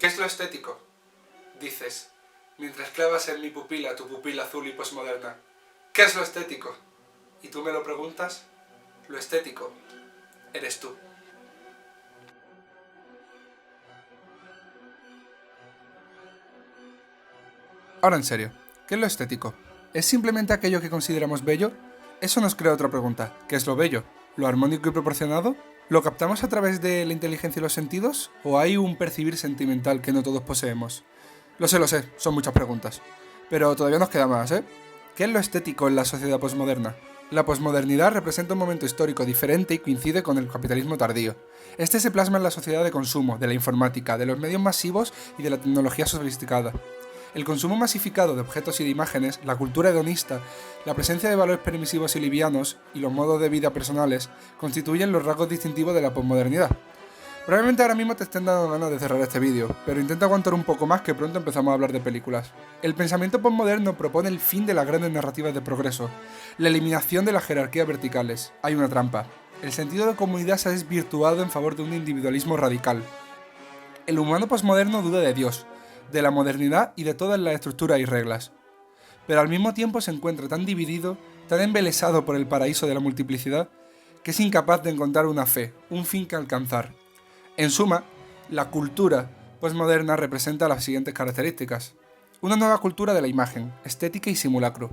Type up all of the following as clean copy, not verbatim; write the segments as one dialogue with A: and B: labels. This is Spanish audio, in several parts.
A: ¿Qué es lo estético? Dices, mientras clavas en mi pupila tu pupila azul y posmoderna. ¿Qué es lo estético? Y tú me lo preguntas, lo estético eres tú. Ahora en serio, ¿qué es lo estético? ¿Es simplemente aquello que consideramos bello? Eso nos crea otra pregunta, ¿qué es lo bello? ¿Lo armónico y proporcionado? ¿Lo captamos a través de la inteligencia y los sentidos? ¿O hay un percibir sentimental que no todos poseemos? Lo sé, son muchas preguntas. Pero todavía nos queda más, ¿eh? ¿Qué es lo estético en la sociedad posmoderna? La posmodernidad representa un momento histórico diferente y coincide con el capitalismo tardío. Este se plasma en la sociedad de consumo, de la informática, de los medios masivos y de la tecnología sofisticada. El consumo masificado de objetos y de imágenes, la cultura hedonista, la presencia de valores permisivos y livianos y los modos de vida personales constituyen los rasgos distintivos de la posmodernidad. Probablemente ahora mismo te estén dando ganas de cerrar este vídeo, pero intenta aguantar un poco más que pronto empezamos a hablar de películas. El pensamiento posmoderno propone el fin de las grandes narrativas de progreso, la eliminación de las jerarquías verticales. Hay una trampa. El sentido de comunidad se ha desvirtuado en favor de un individualismo radical. El humano posmoderno duda de Dios, de la modernidad y de todas las estructuras y reglas. Pero al mismo tiempo se encuentra tan dividido, tan embelesado por el paraíso de la multiplicidad, que es incapaz de encontrar una fe, un fin que alcanzar. En suma, la cultura posmoderna representa las siguientes características. Una nueva cultura de la imagen, estética y simulacro.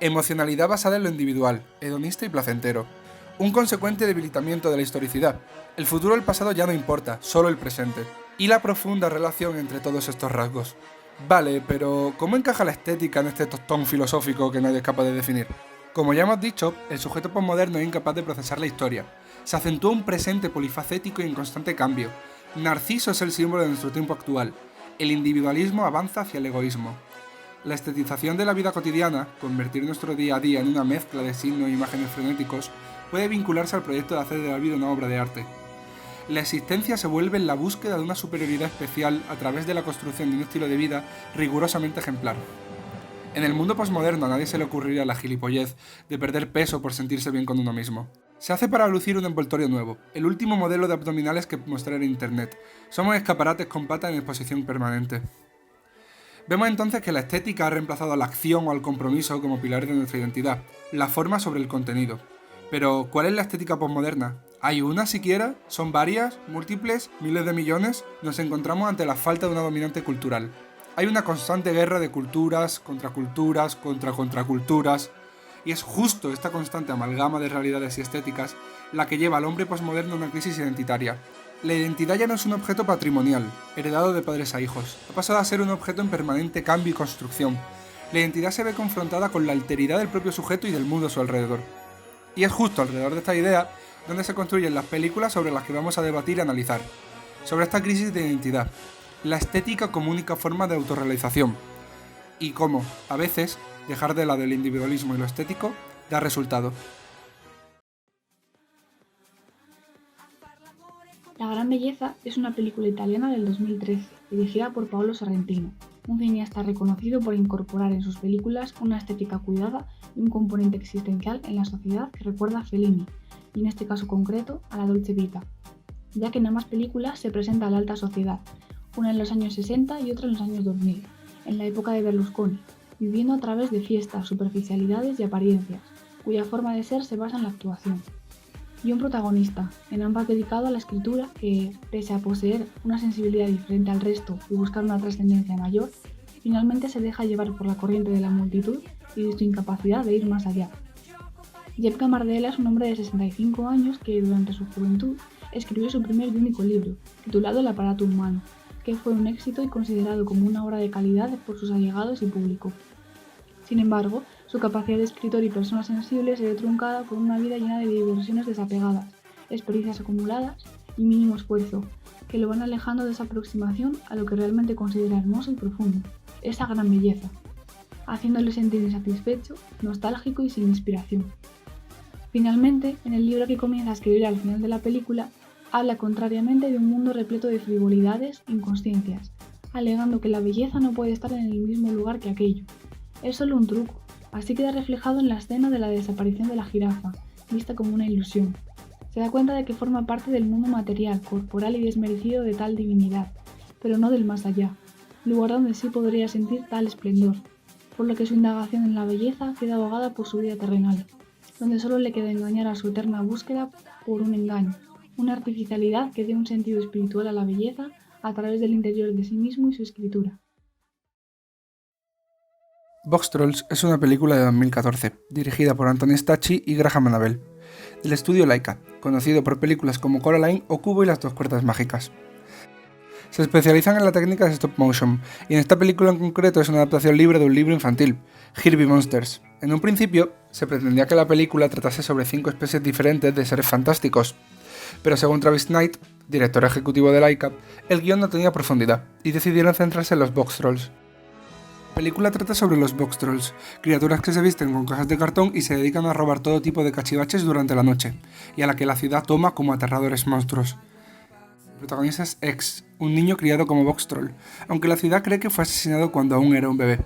A: Emocionalidad basada en lo individual, hedonista y placentero. Un consecuente debilitamiento de la historicidad. El futuro o el pasado ya no importa, solo el presente. Y la profunda relación entre todos estos rasgos. Vale, pero ¿cómo encaja la estética en este tostón filosófico que nadie es capaz de definir? Como ya hemos dicho, el sujeto posmoderno es incapaz de procesar la historia. Se acentúa un presente polifacético y en constante cambio. Narciso es el símbolo de nuestro tiempo actual. El individualismo avanza hacia el egoísmo. La estetización de la vida cotidiana, convertir nuestro día a día en una mezcla de signos e imágenes frenéticos, puede vincularse al proyecto de hacer de la vida una obra de arte. La existencia se vuelve en la búsqueda de una superioridad especial a través de la construcción de un estilo de vida rigurosamente ejemplar. En el mundo posmoderno a nadie se le ocurriría la gilipollez de perder peso por sentirse bien con uno mismo. Se hace para lucir un envoltorio nuevo, el último modelo de abdominales que mostrar en internet. Somos escaparates con patas en exposición permanente. Vemos entonces que la estética ha reemplazado a la acción o al compromiso como pilares de nuestra identidad, la forma sobre el contenido. Pero, ¿cuál es la estética posmoderna? ¿Hay una siquiera? ¿Son varias? ¿Múltiples? ¿Miles de millones? Nos encontramos ante la falta de una dominante cultural. Hay una constante guerra de culturas, contra contraculturas, y es justo esta constante amalgama de realidades y estéticas la que lleva al hombre posmoderno a una crisis identitaria. La identidad ya no es un objeto patrimonial, heredado de padres a hijos, ha pasado a ser un objeto en permanente cambio y construcción. La identidad se ve confrontada con la alteridad del propio sujeto y del mundo a su alrededor. Y es justo alrededor de esta idea donde se construyen las películas sobre las que vamos a debatir y analizar. Sobre esta crisis de identidad, la estética como única forma de autorrealización, y cómo, a veces, dejar de lado el individualismo y lo estético da resultado.
B: La gran belleza es una película italiana del 2013, dirigida por Paolo Sorrentino, un cineasta reconocido por incorporar en sus películas una estética cuidada y un componente existencial en la sociedad que recuerda a Fellini, y en este caso concreto a la Dolce Vita, ya que en ambas películas se presenta a la alta sociedad, una en los años 60 y otra en los años 2000, en la época de Berlusconi, viviendo a través de fiestas, superficialidades y apariencias, cuya forma de ser se basa en la actuación. Y un protagonista, en ambas dedicado a la escritura que, pese a poseer una sensibilidad diferente al resto y buscar una trascendencia mayor, finalmente se deja llevar por la corriente de la multitud y de su incapacidad de ir más allá. Jep Camardella es un hombre de 65 años que, durante su juventud, escribió su primer y único libro, titulado El aparato humano, que fue un éxito y considerado como una obra de calidad por sus allegados y público. Sin embargo, su capacidad de escritor y persona sensible se ve truncada por una vida llena de diversiones desapegadas, experiencias acumuladas y mínimo esfuerzo, que lo van alejando de esa aproximación a lo que realmente considera hermoso y profundo, esa gran belleza, haciéndole sentir insatisfecho, nostálgico y sin inspiración. Finalmente, en el libro que comienza a escribir al final de la película, habla contrariamente de un mundo repleto de frivolidades e inconsciencias, alegando que la belleza no puede estar en el mismo lugar que aquello. Es solo un truco, así queda reflejado en la escena de la desaparición de la jirafa, vista como una ilusión. Se da cuenta de que forma parte del mundo material, corporal y desmerecido de tal divinidad, pero no del más allá, lugar donde sí podría sentir tal esplendor, por lo que su indagación en la belleza queda ahogada por su vida terrenal, donde solo le queda engañar a su eterna búsqueda por un engaño, una artificialidad que dé un sentido espiritual a la belleza a través del interior de sí mismo y su escritura.
A: Boxtrolls es una película de 2014, dirigida por Anthony Stacchi y Graham Annabel, del estudio Laika, conocido por películas como Coraline o Cubo y las dos cuerdas mágicas. Se especializan en la técnica de stop motion, y en esta película en concreto es una adaptación libre de un libro infantil, Herbie Monsters. En un principio, se pretendía que la película tratase sobre 5 especies diferentes de seres fantásticos, pero según Travis Knight, director ejecutivo de Laika, el guión no tenía profundidad, y decidieron centrarse en los Boxtrolls. La película trata sobre los Boxtrolls, criaturas que se visten con cajas de cartón y se dedican a robar todo tipo de cachivaches durante la noche, y a la que la ciudad toma como aterradores monstruos. El protagonista es X, un niño criado como Boxtroll, aunque la ciudad cree que fue asesinado cuando aún era un bebé.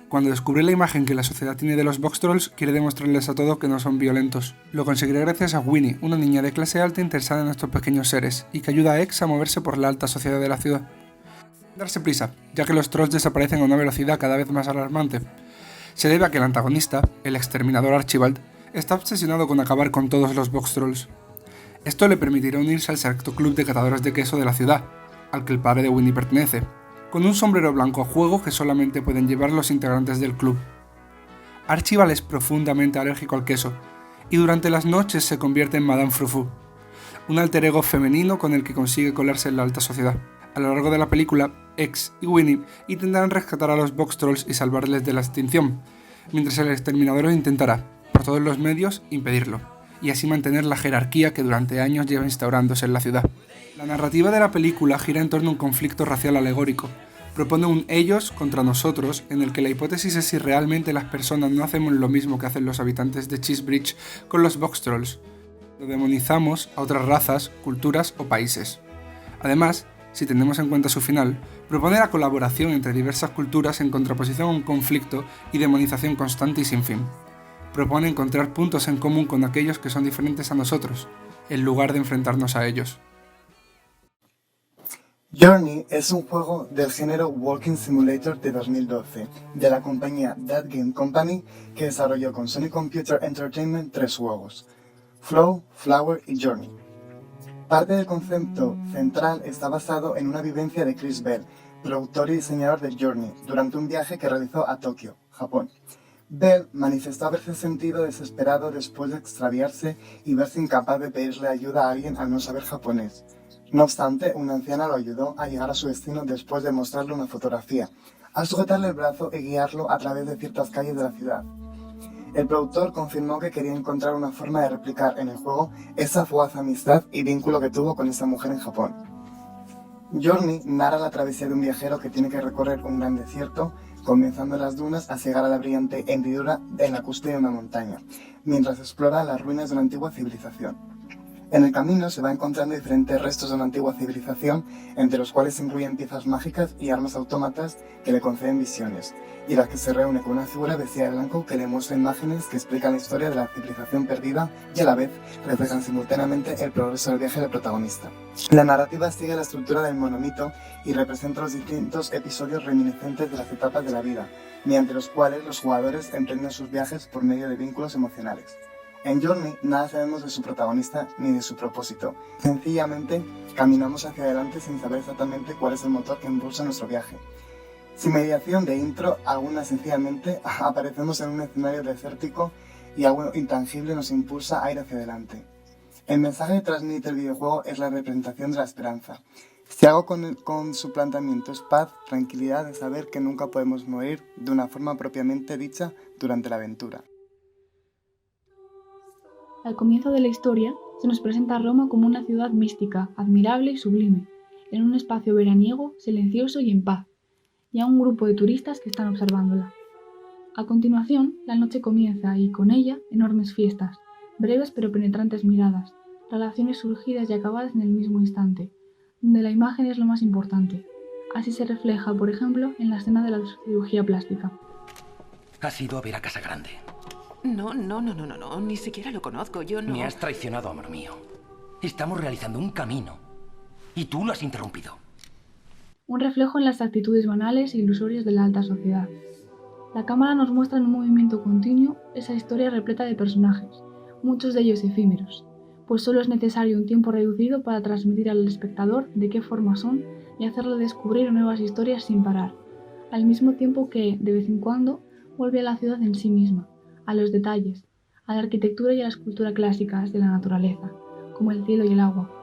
A: Cuando descubre la imagen que la sociedad tiene de los Boxtrolls, quiere demostrarles a todos que no son violentos. Lo conseguirá gracias a Winnie, una niña de clase alta interesada en estos pequeños seres, y que ayuda a X a moverse por la alta sociedad de la ciudad. Darse prisa, ya que los trolls desaparecen a una velocidad cada vez más alarmante. Se debe a que el antagonista, el exterminador Archibald, está obsesionado con acabar con todos los Boxtrolls. Esto le permitirá unirse al selecto club de catadores de queso de la ciudad, al que el padre de Winnie pertenece, con un sombrero blanco a juego que solamente pueden llevar los integrantes del club. Archibald es profundamente alérgico al queso, y durante las noches se convierte en Madame Frou-Frou, un alter ego femenino con el que consigue colarse en la alta sociedad. A lo largo de la película, X y Winnie intentarán rescatar a los Boxtrolls y salvarles de la extinción, mientras el exterminador intentará, por todos los medios, impedirlo, y así mantener la jerarquía que durante años lleva instaurándose en la ciudad. La narrativa de la película gira en torno a un conflicto racial alegórico. Propone un ellos contra nosotros, en el que la hipótesis es si realmente las personas no hacemos lo mismo que hacen los habitantes de Cheesebridge con los Boxtrolls. Lo demonizamos a otras razas, culturas o países. Además, si tenemos en cuenta su final, propone la colaboración entre diversas culturas en contraposición a un conflicto y demonización constante y sin fin. Propone encontrar puntos en común con aquellos que son diferentes a nosotros, en lugar de enfrentarnos a ellos.
C: Journey es un juego del género Walking Simulator de 2012, de la compañía That Game Company, que desarrolló con Sony Computer Entertainment 3 juegos: Flow, Flower y Journey. Parte del concepto central está basado en una vivencia de Chris Bell, productor y diseñador de Journey, durante un viaje que realizó a Tokio, Japón. Bell manifestó haberse sentido desesperado después de extraviarse y verse incapaz de pedirle ayuda a alguien al no saber japonés. No obstante, una anciana lo ayudó a llegar a su destino después de mostrarle una fotografía, al sujetarle el brazo y guiarlo a través de ciertas calles de la ciudad. El productor confirmó que quería encontrar una forma de replicar en el juego esa fugaz amistad y vínculo que tuvo con esa mujer en Japón. Journey narra la travesía de un viajero que tiene que recorrer un gran desierto, comenzando en las dunas hasta llegar a la brillante hendidura en la cúspide de una montaña, mientras explora las ruinas de una antigua civilización. En el camino se va encontrando diferentes restos de una antigua civilización, entre los cuales se incluyen piezas mágicas y armas autómatas que le conceden visiones, y las que se reúne con una figura vestida de blanco que le muestra imágenes que explican la historia de la civilización perdida y a la vez reflejan simultáneamente el progreso del viaje del protagonista. La narrativa sigue la estructura del monomito y representa los distintos episodios reminiscentes de las etapas de la vida, mediante los cuales los jugadores emprenden sus viajes por medio de vínculos emocionales. En Journey nada sabemos de su protagonista ni de su propósito. Sencillamente caminamos hacia adelante sin saber exactamente cuál es el motor que impulsa nuestro viaje. Sin mediación de intro alguna, sencillamente aparecemos en un escenario desértico y algo intangible nos impulsa a ir hacia adelante. El mensaje que transmite el videojuego es la representación de la esperanza. Si algo con su planteamiento es paz, tranquilidad de saber que nunca podemos morir de una forma propiamente dicha durante la aventura.
B: Al comienzo de la historia, se nos presenta a Roma como una ciudad mística, admirable y sublime, en un espacio veraniego, silencioso y en paz, y a un grupo de turistas que están observándola. A continuación, la noche comienza y, con ella, enormes fiestas, breves pero penetrantes miradas, relaciones surgidas y acabadas en el mismo instante, donde la imagen es lo más importante. Así se refleja, por ejemplo, en la escena de la cirugía plástica.
D: ¿Has ido a ver a Casagrande?
E: No, ni siquiera lo conozco, yo no...
D: Me has traicionado, amor mío. Estamos realizando un camino y tú lo has interrumpido.
B: un reflejo en las actitudes banales e ilusorias de la alta sociedad. La cámara nos muestra en un movimiento continuo esa historia repleta de personajes, muchos de ellos efímeros, pues solo es necesario un tiempo reducido para transmitir al espectador de qué forma son y hacerle descubrir nuevas historias sin parar, al mismo tiempo que, de vez en cuando, vuelve a la ciudad en sí misma, a los detalles, a la arquitectura y a la escultura clásicas de la naturaleza, como el cielo y el agua,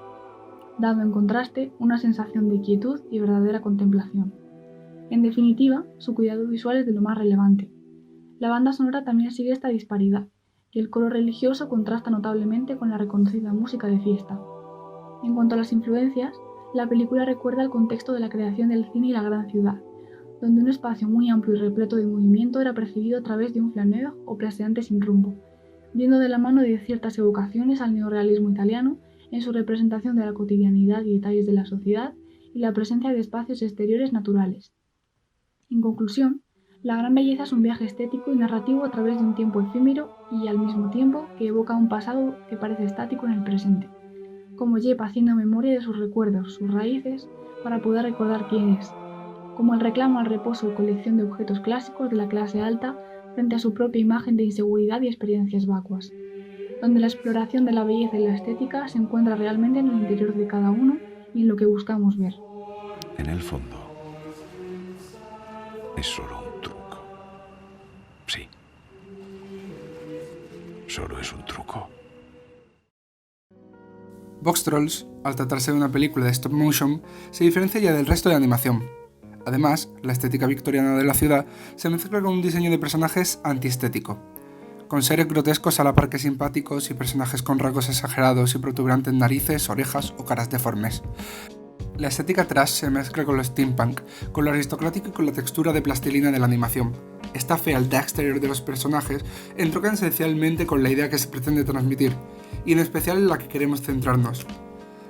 B: dando en contraste una sensación de quietud y verdadera contemplación. En definitiva, su cuidado visual es de lo más relevante. La banda sonora también sigue esta disparidad, y el coro religioso contrasta notablemente con la reconocida música de fiesta. En cuanto a las influencias, la película recuerda el contexto de la creación del cine y la gran ciudad, donde un espacio muy amplio y repleto de movimiento era percibido a través de un flaneur o plaseante sin rumbo, yendo de la mano de ciertas evocaciones al neorrealismo italiano en su representación de la cotidianidad y detalles de la sociedad y la presencia de espacios exteriores naturales. En conclusión, La gran belleza es un viaje estético y narrativo a través de un tiempo efímero y al mismo tiempo que evoca un pasado que parece estático en el presente, como Jep haciendo memoria de sus recuerdos, sus raíces, para poder recordar quién es, como el reclamo al reposo y colección de objetos clásicos de la clase alta frente a su propia imagen de inseguridad y experiencias vacuas, donde la exploración de la belleza y la estética se encuentra realmente en el interior de cada uno y en lo que buscamos ver.
F: En el fondo, es solo un truco. Sí. Solo es un truco.
A: Boxtrolls, al tratarse de una película de stop motion, se diferencia ya del resto de animación. Además, la estética victoriana de la ciudad se mezcla con un diseño de personajes antiestético, con seres grotescos a la par que simpáticos y personajes con rasgos exagerados y protuberantes narices, orejas o caras deformes. La estética trash se mezcla con lo steampunk, con lo aristocrático y con la textura de plastilina de la animación. Esta fealdad exterior de los personajes entronca esencialmente con la idea que se pretende transmitir, y en especial en la que queremos centrarnos: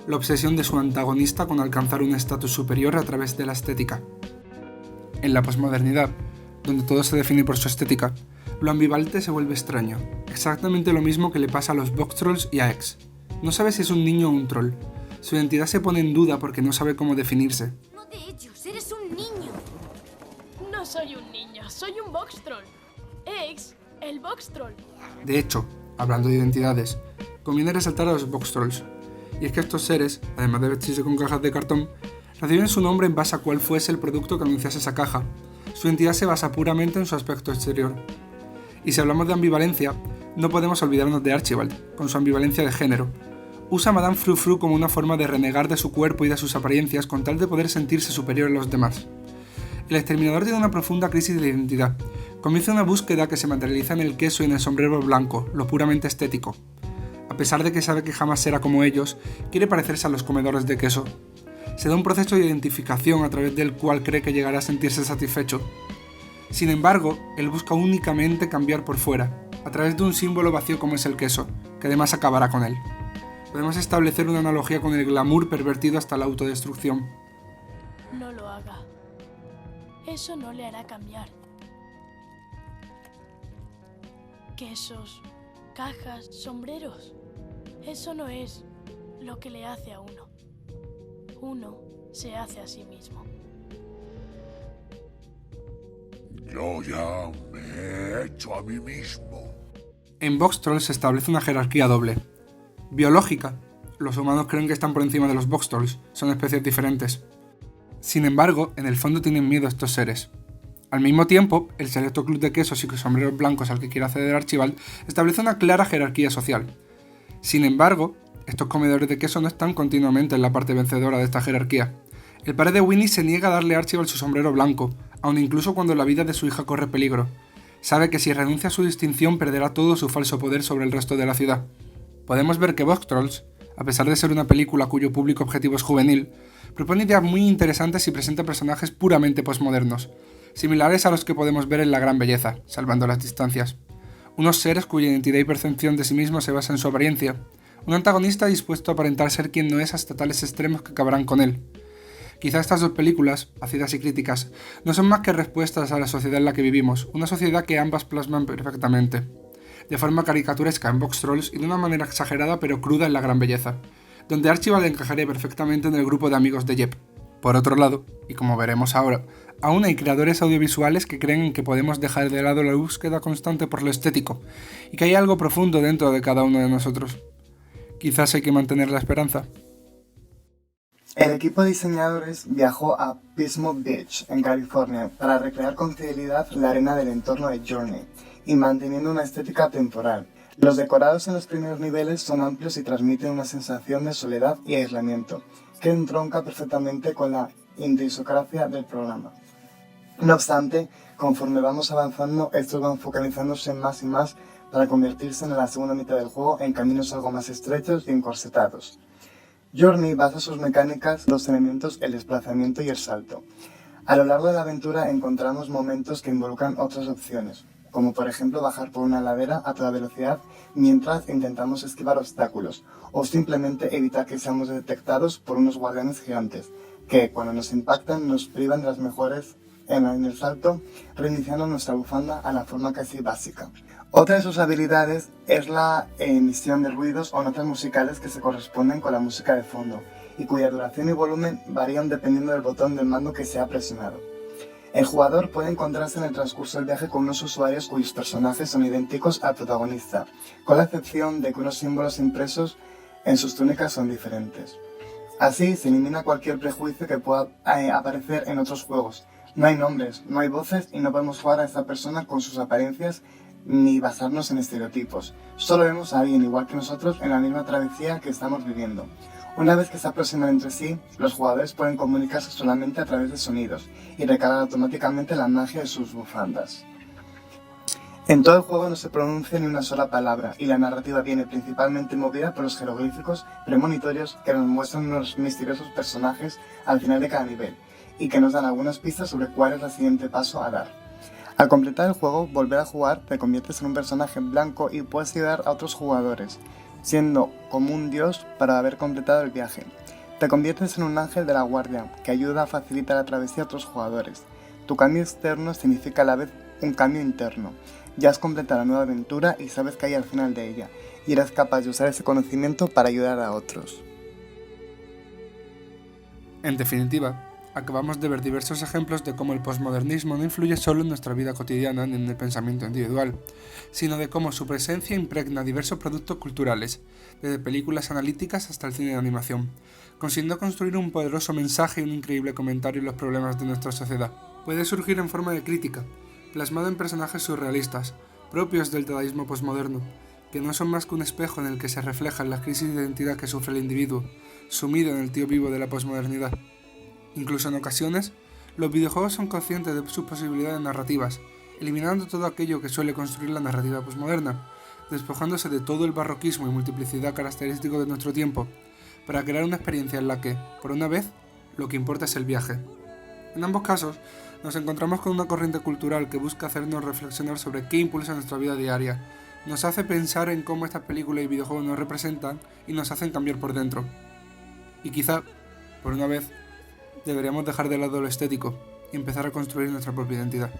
A: la obsesión de su antagonista con alcanzar un estatus superior a través de la estética. En la posmodernidad, donde todo se define por su estética, lo ambivalente se vuelve extraño, exactamente lo mismo que le pasa a los Boxtrolls y a X. No sabe si es un niño o un troll. Su identidad se pone en duda porque no sabe cómo definirse.
G: Uno de ellos, eres un niño.
H: No soy un niño, soy un Boxtroll. X, el Boxtroll.
A: De hecho, hablando de identidades, conviene resaltar a los Boxtrolls. Y es que estos seres, además de vestirse con cajas de cartón, reciben su nombre en base a cuál fuese el producto que anunciase esa caja. Su identidad se basa puramente en su aspecto exterior. Y si hablamos de ambivalencia, no podemos olvidarnos de Archibald, con su ambivalencia de género. Usa a Madame Frou Frou como una forma de renegar de su cuerpo y de sus apariencias con tal de poder sentirse superior a los demás. El exterminador tiene una profunda crisis de identidad. Comienza una búsqueda que se materializa en el queso y en el sombrero blanco, lo puramente estético. A pesar de que sabe que jamás será como ellos, quiere parecerse a los comedores de queso. Se da un proceso de identificación a través del cual cree que llegará a sentirse satisfecho. Sin embargo, él busca únicamente cambiar por fuera, a través de un símbolo vacío como es el queso, que además acabará con él. Podemos establecer una analogía con el glamour pervertido hasta la autodestrucción.
H: No lo haga. Eso no le hará cambiar. Quesos, cajas, sombreros. Eso no es lo que le hace a uno. Uno se hace a sí mismo.
F: Yo ya me he hecho a mí mismo.
A: En Boxtrolls se establece una jerarquía doble. Biológica. Los humanos creen que están por encima de los Boxtrolls, son especies diferentes. Sin embargo, en el fondo tienen miedo a estos seres. Al mismo tiempo, el selecto club de quesos y sombreros blancos al que quiere acceder Archibald establece una clara jerarquía social. Sin embargo, estos comedores de queso no están continuamente en la parte vencedora de esta jerarquía. El padre de Winnie se niega a darle a Archibald su sombrero blanco, aun incluso cuando la vida de su hija corre peligro. Sabe que si renuncia a su distinción perderá todo su falso poder sobre el resto de la ciudad. Podemos ver que Boxtrolls, a pesar de ser una película cuyo público objetivo es juvenil, propone ideas muy interesantes y presenta personajes puramente postmodernos, similares a los que podemos ver en La gran belleza, salvando las distancias. Unos seres cuya identidad y percepción de sí mismos se basa en su apariencia, un antagonista dispuesto a aparentar ser quien no es hasta tales extremos que acabarán con él. Quizá estas dos películas, ácidas y críticas, no son más que respuestas a la sociedad en la que vivimos, una sociedad que ambas plasman perfectamente, de forma caricaturesca en Boxtrolls y de una manera exagerada pero cruda en La gran belleza, donde Archibald encajaría perfectamente en el grupo de amigos de Jep. Por otro lado, Y como veremos ahora, aún hay creadores audiovisuales que creen que podemos dejar de lado la búsqueda constante por lo estético, y que hay algo profundo dentro de cada uno de nosotros. Quizás hay que mantener la esperanza.
C: El equipo de diseñadores viajó a Pismo Beach, en California, para recrear con fidelidad la arena del entorno de Journey, y manteniendo una estética temporal. Los decorados en los primeros niveles son amplios y transmiten una sensación de soledad y aislamiento, que entronca perfectamente con la idiosincrasia del programa. No obstante, conforme vamos avanzando, estos van focalizándose más y más para convertirse en la segunda mitad del juego en caminos algo más estrechos y encorsetados. Journey basa sus mecánicas en dos elementos, el desplazamiento y el salto. A lo largo de la aventura encontramos momentos que involucran otras opciones, como por ejemplo bajar por una ladera a toda velocidad mientras intentamos esquivar obstáculos, o simplemente evitar que seamos detectados por unos guardianes gigantes, que cuando nos impactan nos privan de las mejores en el salto, reiniciando nuestra bufanda a la forma casi básica. Otra de sus habilidades es la emisión de ruidos o notas musicales que se corresponden con la música de fondo, y cuya duración y volumen varían dependiendo del botón del mando que sea presionado. El jugador puede encontrarse en el transcurso del viaje con unos usuarios cuyos personajes son idénticos al protagonista, con la excepción de que unos símbolos impresos en sus túnicas son diferentes. Así se elimina cualquier prejuicio que pueda aparecer en otros juegos. No hay nombres, no hay voces y no podemos jugar a esta persona con sus apariencias ni basarnos en estereotipos. Solo vemos a alguien igual que nosotros en la misma travesía que estamos viviendo. Una vez que se aproximan entre sí, los jugadores pueden comunicarse solamente a través de sonidos y recargar automáticamente la magia de sus bufandas. En todo el juego no se pronuncia ni una sola palabra y la narrativa viene principalmente movida por los jeroglíficos premonitorios que nos muestran unos misteriosos personajes al final de cada nivel y que nos dan algunas pistas sobre cuál es el siguiente paso a dar. Al completar el juego, volver a jugar, te conviertes en un personaje blanco y puedes ayudar a otros jugadores, siendo como un dios para haber completado el viaje. Te conviertes en un ángel de la guardia, que ayuda a facilitar la travesía a otros jugadores. Tu cambio externo significa a la vez un cambio interno. Ya has completado la nueva aventura y sabes que hay al final de ella, y eres capaz de usar ese conocimiento para ayudar a otros.
A: En definitiva, acabamos de ver diversos ejemplos de cómo el posmodernismo no influye solo en nuestra vida cotidiana ni en el pensamiento individual, sino de cómo su presencia impregna diversos productos culturales, desde películas analíticas hasta el cine de animación, consiguiendo construir un poderoso mensaje y un increíble comentario en los problemas de nuestra sociedad. Puede surgir en forma de crítica, plasmado en personajes surrealistas, propios del dadaísmo posmoderno, que no son más que un espejo en el que se reflejan las crisis de identidad que sufre el individuo, sumido en el tío vivo de la posmodernidad. Incluso en ocasiones, los videojuegos son conscientes de sus posibilidades narrativas, eliminando todo aquello que suele construir la narrativa posmoderna, despojándose de todo el barroquismo y multiplicidad característico de nuestro tiempo, para crear una experiencia en la que, por una vez, lo que importa es el viaje. En ambos casos, nos encontramos con una corriente cultural que busca hacernos reflexionar sobre qué impulsa nuestra vida diaria, nos hace pensar en cómo estas películas y videojuegos nos representan y nos hacen cambiar por dentro. Y quizá, por una vez, deberíamos dejar de lado lo estético y empezar a construir nuestra propia identidad.